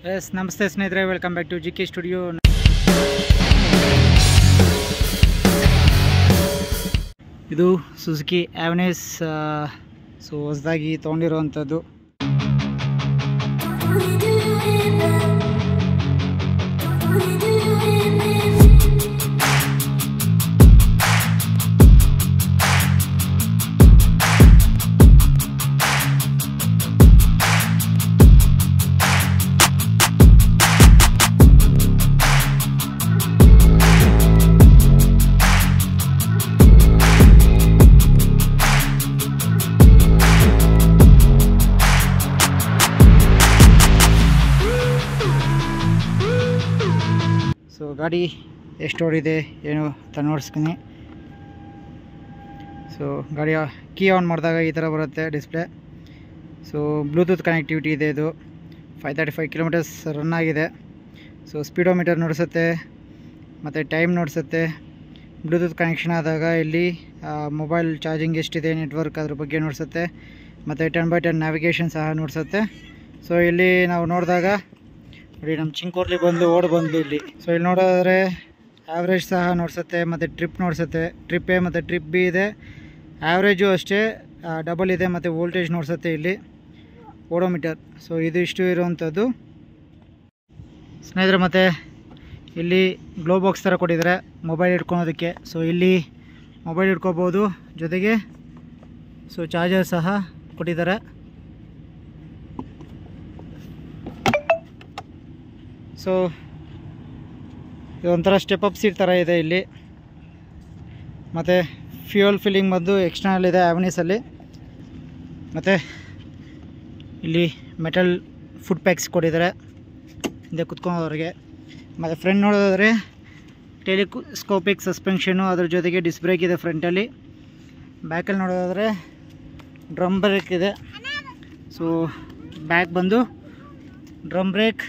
S ನಮಸ್ತೆ ಸ್ನೇಹಿತರೆ, welcome back to GK studio. ಇದು ಸುಜುಕಿ ಆ್ಯವೆನಿಸ್ ಹೊಸದಾಗಿ ತೊಗೊಂಡಿರುವಂಥದ್ದು. ಗಾಡಿ ಎಷ್ಟು ಓಡಿದೆ ಏನು ಅಂತ ನೋಡಿಸ್ತೀನಿ. ಸೊ ಗಾಡಿಯ ಕೀ ಆನ್ ಮಾಡಿದಾಗ ಈ ಥರ ಬರುತ್ತೆ ಡಿಸ್ಪ್ಲೇ. ಸೊ ಬ್ಲೂಟೂತ್ ಕನೆಕ್ಟಿವಿಟಿ ಇದೆ. ಇದು 535 ಕಿಲೋಮೀಟರ್ಸ್ ರನ್ ಆಗಿದೆ. ಸೊ ಸ್ಪೀಡೋಮೀಟರ್ ನೋಡಿಸುತ್ತೆ ಮತ್ತು ಟೈಮ್ ನೋಡಿಸುತ್ತೆ. ಬ್ಲೂಟೂತ್ ಕನೆಕ್ಷನ್ ಆದಾಗ ಇಲ್ಲಿ ಮೊಬೈಲ್ ಚಾರ್ಜಿಂಗ್ ಎಷ್ಟಿದೆ, ನೆಟ್ವರ್ಕ್ ಅದ್ರ ಬಗ್ಗೆ ನೋಡಿಸುತ್ತೆ. ಮತ್ತು 10x10 ನ್ಯಾವಿಗೇಷನ್ ಸಹ ನೋಡಿಸುತ್ತೆ. ಸೊ ಇಲ್ಲಿ ನಾವು ನೋಡಿದಾಗ ನೋಡಿ, ನಮ್ಮ ಚಿಂಕೋರ್ಲಿ ಬಂದು ಬಂದು ಇಲ್ಲಿ. ಸೊ ಇಲ್ಲಿ ನೋಡೋದಾದ್ರೆ ಆ್ಯಾವ್ರೇಜ್ ಸಹ ನೋಡಿಸುತ್ತೆ ಮತ್ತು ಟ್ರಿಪ್ ನೋಡಿಸುತ್ತೆ. ಟ್ರಿಪ್ ಎ ಮತ್ತು ಟ್ರಿಪ್ ಬಿ ಇದೆ. ಆ್ಯಾವ್ರೇಜು ಅಷ್ಟೇ ಡಬಲ್ ಇದೆ ಮತ್ತು ವೋಲ್ಟೇಜ್ ನೋಡಿಸುತ್ತೆ ಇಲ್ಲಿ ಓಡೋಮೀಟರ್. ಸೊ ಇದು ಇಷ್ಟು ಇರುವಂಥದ್ದು ಸ್ನೇಹಿತರೆ. ಮತ್ತು ಇಲ್ಲಿ ಗ್ಲೋ ಬಾಕ್ಸ್ ಥರ ಕೊಟ್ಟಿದ್ದಾರೆ ಮೊಬೈಲ್ ಇಟ್ಕೊಳೋದಕ್ಕೆ. ಸೊ ಇಲ್ಲಿ ಮೊಬೈಲ್ ಇಟ್ಕೋಬೋದು, ಜೊತೆಗೆ ಸೊ ಚಾರ್ಜರ್ ಸಹ ಕೊಟ್ಟಿದ್ದಾರೆ. ಸೊ ಇದೊಂಥರ ಸ್ಟೆಪ್ ಅಪ್ ಸೀಟ್ ಥರ ಇದೆ ಇಲ್ಲಿ. ಮತ್ತು ಫ್ಯೂಯಲ್ ಫಿಲ್ಲಿಂಗ್ ಬಂದು ಎಕ್ಸ್ಟರ್ನಲ್ ಇದೆ ಆ್ಯವೆನಿಸಲ್ಲಿ. ಮತ್ತು ಇಲ್ಲಿ ಮೆಟಲ್ ಫುಟ್ ಪ್ಯಾಕ್ಸ್ ಕೊಟ್ಟಿದ್ದಾರೆ ಹಿಂದೆ ಕುತ್ಕೊಳ್ಳೋರಿಗೆ. ಮತ್ತು ಫ್ರಂಟ್ ನೋಡೋದಾದರೆ ಟೆಲಿಸ್ಕೋಪಿಕ್ ಸಸ್ಪೆನ್ಷನು, ಅದ್ರ ಜೊತೆಗೆ ಡಿಸ್ಕ್ ಬ್ರೇಕ್ ಇದೆ ಫ್ರಂಟಲ್ಲಿ. ಬ್ಯಾಕಲ್ಲಿ ನೋಡೋದಾದರೆ ಡ್ರಮ್ ಬ್ರೇಕ್ ಇದೆ. ಸೊ ಬ್ಯಾಕ್ ಬಂದು ಡ್ರಮ್ ಬ್ರೇಕ್.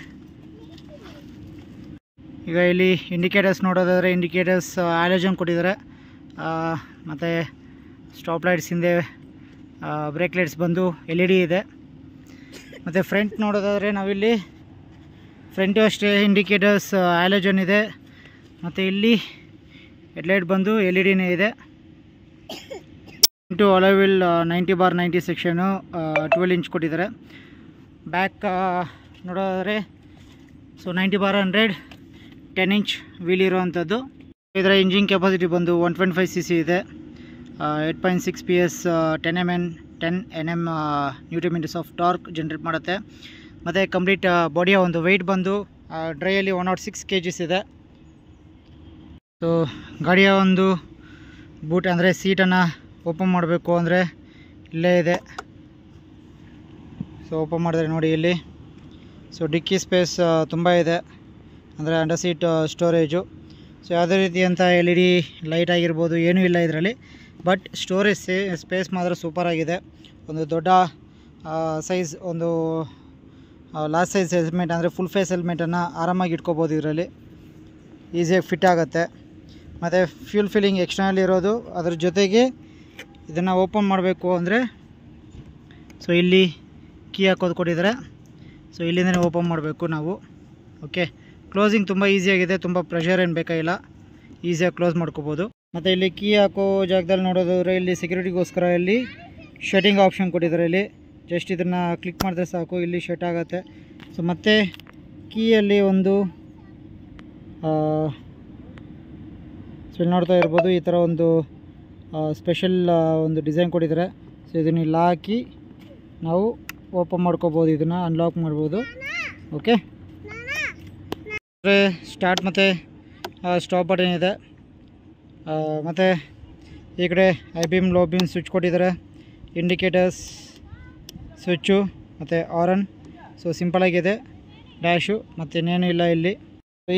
ಈಗ ಇಲ್ಲಿ ಇಂಡಿಕೇಟರ್ಸ್ ನೋಡೋದಾದರೆ ಇಂಡಿಕೇಟರ್ಸ್ ಹ್ಯಾಲೋಜನ್ ಕೊಟ್ಟಿದ್ದಾರೆ. ಮತ್ತು ಸ್ಟಾಪ್ ಲೈಟ್ಸ್ ಹಿಂದೆ, ಬ್ರೇಕ್ ಲೈಟ್ಸ್ ಬಂದು LED ಇದೆ. ಮತ್ತು ಫ್ರಂಟ್ ನೋಡೋದಾದರೆ ನಾವಿಲ್ಲಿ ಫ್ರಂಟು ಅಷ್ಟೇ ಇಂಡಿಕೇಟರ್ಸ್ ಹ್ಯಾಲೋಜನ್ ಇದೆ. ಮತ್ತು ಇಲ್ಲಿ ಹೆಡ್ಲೈಟ್ ಬಂದು LED ಇದೆ. ಇಂಟು ಅಲೋವಿಲ್ 90/90 ಸೆಕ್ಷನು 12 ಇಂಚ್ ಕೊಟ್ಟಿದ್ದಾರೆ. ಬ್ಯಾಕ್ ನೋಡೋದಾದರೆ ಸೊ 90/100 10 ಇಂಚ್ ವೀಲ್ ಇರುವಂಥದ್ದು. ಇದರ ಇಂಜಿನ್ ಕೆಪಾಸಿಟಿ ಬಂದು 125 cc ಇದೆ. 8.6 PS 10 Nm newton metres of torque generate ಮಾಡುತ್ತೆ. ಮತ್ತು ಕಂಪ್ಲೀಟ್ ಬಾಡಿಯ ಒಂದು ವೆಯ್ಟ್ ಬಂದು ಡ್ರೈಯಲ್ಲಿ 106 kgs ಇದೆ. ಸೊ ಗಾಡಿಯ ಒಂದು ಬೂಟ್ ಅಂದರೆ ಸೀಟನ್ನು ಓಪನ್ ಮಾಡಬೇಕು ಅಂದರೆ ಇಲ್ಲೇ ಇದೆ. ಸೊ ಓಪನ್ ಮಾಡಿದ್ರೆ ನೋಡಿ ಇಲ್ಲಿ. ಸೊ ಡಿಕ್ಕಿ ಸ್ಪೇಸ್ ತುಂಬ ಇದೆ, ಅಂದರೆ ಅಂಡರ್ ಸೀಟ್ ಸ್ಟೋರೇಜು. ಸೊ ಯಾವುದೇ ರೀತಿಯಂಥ LED ಲೈಟ್ ಆಗಿರ್ಬೋದು ಏನೂ ಇಲ್ಲ ಇದರಲ್ಲಿ. ಬಟ್ ಸ್ಟೋರೇಜ್ ಸ್ಪೇಸ್ ಮಾತ್ರ ಸೂಪರಾಗಿದೆ. ಒಂದು ದೊಡ್ಡ ಸೈಜ್, ಒಂದು ಲಾರ್ಜ್ ಸೈಜ್ ಹೆಲ್ಮೆಟ್ ಅಂದರೆ ಫುಲ್ ಫೇಸ್ ಹೆಲ್ಮೆಟನ್ನು ಆರಾಮಾಗಿ ಇಟ್ಕೋಬೋದು ಇದರಲ್ಲಿ, ಈಸಿಯಾಗಿ ಫಿಟ್ ಆಗುತ್ತೆ. ಮತ್ತು ಫ್ಯೂಲ್ ಫಿಲ್ಲಿಂಗ್ ಎಕ್ಸ್ಟರ್ನಲ್ ಇರೋದು. ಅದ್ರ ಜೊತೆಗೆ ಇದನ್ನು ಓಪನ್ ಮಾಡಬೇಕು ಅಂದರೆ ಸೊ ಇಲ್ಲಿ ಕೀ ಹಾಕೋದು ಕೊಟ್ಟಿದ್ದಾರೆ. ಸೊ ಇಲ್ಲಿಂದನೇ ಓಪನ್ ಮಾಡಬೇಕು ನಾವು. ಓಕೆ, ಕ್ಲೋಸಿಂಗ್ ತುಂಬ ಈಸಿಯಾಗಿದೆ, ತುಂಬ ಪ್ರೆಷರ್ ಏನು ಬೇಕಾಗಿಲ್ಲ, ಈಸಿಯಾಗಿ ಕ್ಲೋಸ್ ಮಾಡ್ಕೋಬೋದು. ಮತ್ತು ಇಲ್ಲಿ ಕೀ ಹಾಕೋ ಜಾಗದಲ್ಲಿ ನೋಡೋದಾದ್ರೆ ಇಲ್ಲಿ ಸೆಕ್ಯೂರಿಟಿಗೋಸ್ಕರ ಇಲ್ಲಿ ಶಟಿಂಗ್ ಆಪ್ಷನ್ ಕೊಟ್ಟಿದ್ದಾರೆ. ಇಲ್ಲಿ ಜಸ್ಟ್ ಇದನ್ನು ಕ್ಲಿಕ್ ಮಾಡಿದ್ರೆ ಸಾಕು, ಇಲ್ಲಿ ಶಟ್ ಆಗುತ್ತೆ. ಸೊ ಮತ್ತು ಕೀಯಲ್ಲಿ ಒಂದು ಸೊ ಇಲ್ಲಿ ನೋಡ್ತಾ ಇರ್ಬೋದು, ಈ ಥರ ಒಂದು ಸ್ಪೆಷಲ್ ಒಂದು ಡಿಸೈನ್ ಕೊಟ್ಟಿದ್ದಾರೆ. ಸೊ ಇದನ್ನು ಇಲ್ಲಿ ಹಾಕಿ ನಾವು ಓಪನ್ ಮಾಡ್ಕೋಬೋದು, ಇದನ್ನು ಅನ್ಲಾಕ್ ಮಾಡ್ಬೋದು. ಓಕೆ, ಸ್ಟಾರ್ಟ್ ಮತ್ತು ಸ್ಟಾಪ್ ಬಟನ್ ಇದೆ. ಮತ್ತು ಈ ಕಡೆ I beam low beam switch ಕೊಟ್ಟಿದ್ದಾರೆ, ಇಂಡಿಕೇಟರ್ಸ್ ಸ್ವಿಚ್ಚು ಮತ್ತು ಆರನ್. ಸೊ ಸಿಂಪಲಾಗಿದೆ, ಡ್ಯಾಶು ಮತ್ತು ಇನ್ನೇನು ಇಲ್ಲ ಇಲ್ಲಿ.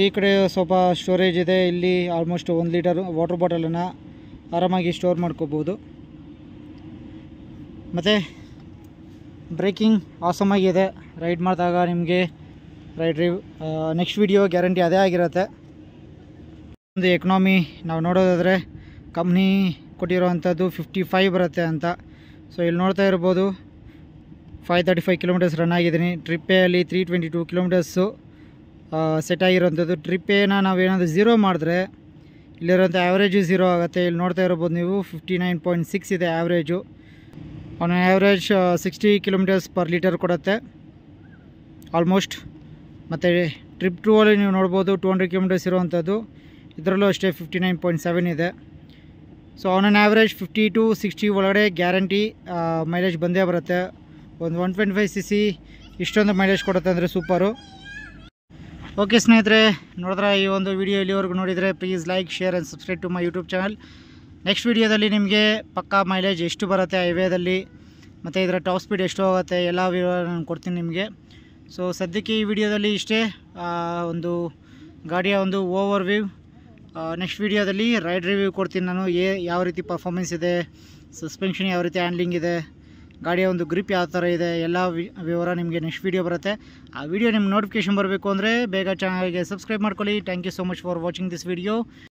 ಈ ಕಡೆ ಸ್ವಲ್ಪ ಸ್ಟೋರೇಜ್ ಇದೆ. ಇಲ್ಲಿ ಆಲ್ಮೋಸ್ಟ್ 1 ಲೀಟರ್ ವಾಟರ್ ಬಾಟಲನ್ನು ಆರಾಮಾಗಿ ಸ್ಟೋರ್ ಮಾಡ್ಕೋಬೋದು. ಮತ್ತು ಬ್ರೇಕಿಂಗ್ ಆಸಮಾಗಿದೆ. ರೈಡ್ ಮಾಡಿದಾಗ ನಿಮಗೆ ನೆಕ್ಸ್ಟ್ ವಿಡಿಯೋ ಗ್ಯಾರಂಟಿ ಅದೇ ಆಗಿರುತ್ತೆ. ಒಂದು ಎಕನಾಮಿ ನಾವು ನೋಡೋದಾದರೆ ಕಂಪ್ನಿ ಕೊಟ್ಟಿರೋವಂಥದ್ದು 55 ಬರುತ್ತೆ ಅಂತ. ಸೊ ಇಲ್ಲಿ ನೋಡ್ತಾ ಇರ್ಬೋದು 535 ಕಿಲೋಮೀಟರ್ಸ್ ರನ್ ಆಗಿದ್ದೀನಿ. ಟ್ರಿಪ್ ಎಲ್ಲಿ 322 ಕಿಲೋಮೀಟರ್ಸು ಸೆಟ್ ಆಗಿರೋಂಥದ್ದು. ಟ್ರಿಪ್ ಎನ ನಾವೇನಾದರೂ ಝೀರೋ ಮಾಡಿದ್ರೆ ಇಲ್ಲಿರೋಂಥ ಆ್ಯಾವ್ರೇಜು ಝೀರೋ ಆಗುತ್ತೆ. ಇಲ್ಲಿ ನೋಡ್ತಾ ಇರ್ಬೋದು ನೀವು 59.6 ಇದೆ average. On average 60 kilometres per litre ಕೊಡುತ್ತೆ ಆಲ್ಮೋಸ್ಟ್. ಮತ್ತು ಟ್ರಿಪ್ 2 ಅಲ್ಲಿ ನೀವು ನೋಡ್ಬೋದು 200 ಕಿಲೋಮೀಟರ್ಸ್ ಇರುವಂಥದ್ದು. ಇದರಲ್ಲೂ ಅಷ್ಟೇ 59.7 ಇದೆ. So on on average 50 to 60 ಒಳಗಡೆ ಗ್ಯಾರಂಟಿ ಮೈಲೇಜ್ ಬಂದೇ ಬರುತ್ತೆ. ಒಂದು 125cc ಇಷ್ಟೊಂದು ಮೈಲೇಜ್ ಕೊಡುತ್ತೆ ಅಂದರೆ ಸೂಪರು. ಓಕೆ ಸ್ನೇಹಿತರೆ, ನೋಡಿದ್ರೆ ಈ ಒಂದು ವಿಡಿಯೋ ಇಲ್ಲಿವರೆಗೂ ನೋಡಿದರೆ please like, share and subscribe to my YouTube channel. Next ವಿಡಿಯೋದಲ್ಲಿ ನಿಮಗೆ ಪಕ್ಕಾ ಮೈಲೇಜ್ ಎಷ್ಟು ಬರುತ್ತೆ ಹೈವೇದಲ್ಲಿ ಮತ್ತು ಇದರ ಟಾಪ್ ಸ್ಪೀಡ್ ಎಷ್ಟು ಹೋಗುತ್ತೆ ಎಲ್ಲ ವಿವರ ನಾನು ಕೊಡ್ತೀನಿ ನಿಮಗೆ. ಸೊ ಸದ್ಯಕ್ಕೆ ಈ ವಿಡಿಯೋದಲ್ಲಿ ಇಷ್ಟೇ, ಒಂದು ಗಾಡಿಯ ಒಂದು ಓವರ್ ವ್ಯೂ. ನೆಕ್ಸ್ಟ್ ವಿಡಿಯೋದಲ್ಲಿ ರೈಡ್ ರಿವ್ಯೂ ಕೊಡ್ತೀನಿ ನಾನು. ಯಾವ ರೀತಿ ಪರ್ಫಾರ್ಮೆನ್ಸ್ ಇದೆ, ಸಸ್ಪೆನ್ಷನ್ ಯಾವ ರೀತಿ ಹ್ಯಾಂಡ್ಲಿಂಗ್ ಇದೆ, ಗಾಡಿಯ ಒಂದು ಗ್ರಿಪ್ ಯಾವ ಥರ ಇದೆ, ಎಲ್ಲ ವಿವರ ನಿಮಗೆ ನೆಕ್ಸ್ಟ್ ವಿಡಿಯೋ ಬರುತ್ತೆ. ಆ ವಿಡಿಯೋ ನಿಮ್ಗೆ ನೋಟಿಫಿಕೇಷನ್ ಬರಬೇಕು ಅಂದರೆ ಬೇಗ ಚಾನಲ್ಗೆ ಸಬ್ಸ್ಕ್ರೈಬ್ ಮಾಡ್ಕೊಳ್ಳಿ. Thank you so much for watching this video.